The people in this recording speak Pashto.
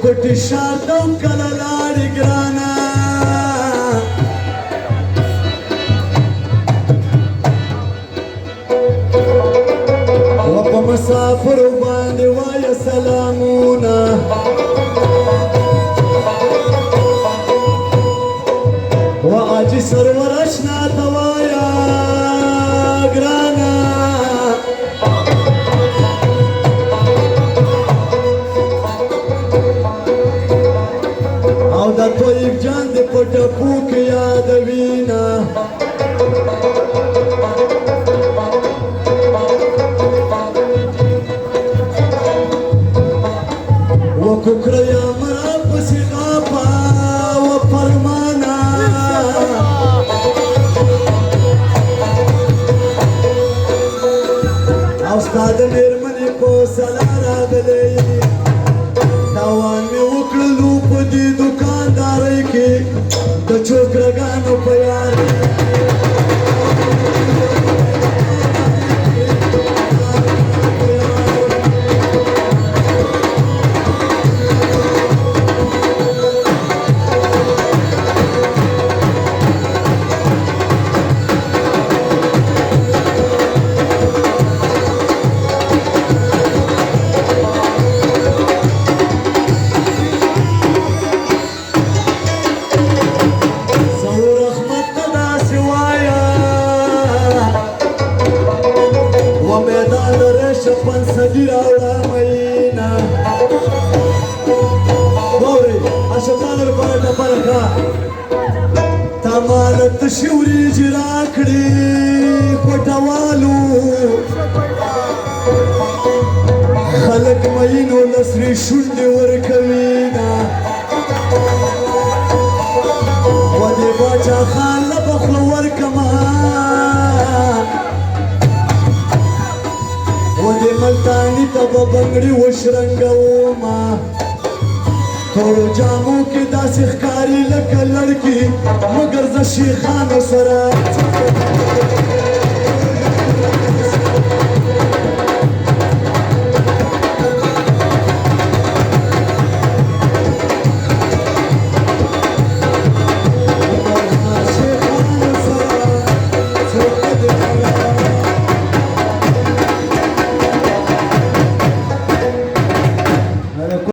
کوټې شاته کله لاړې ګرانه و په مسافرو باندې وایه سلامونه و حاجي سرور اشنا ته وایه ګرانه او د طیب جان دې په ټپو کې یادوینه و کوکړه یا مرا پسې غاپه و فرمانه او ستا د مېرمنې په سلا راغلی تاوان مې وکړلو په دې دوکاندارۍ کې د چوکرګانو په یار شپن صدی راوړه مینا واورئ اشفانو لپاره ټپه راکړه تا مال تشې وریجې راکړې پټوالو خلک مینو له سرې شونډې ورکوینه و دې باچا خان له به خوله ورکمه و دې ملتاني ته به بنګړي وشرنګومه تورو جامو کې داسې ښکاري لکه لړکي مګر زه شیخانو سره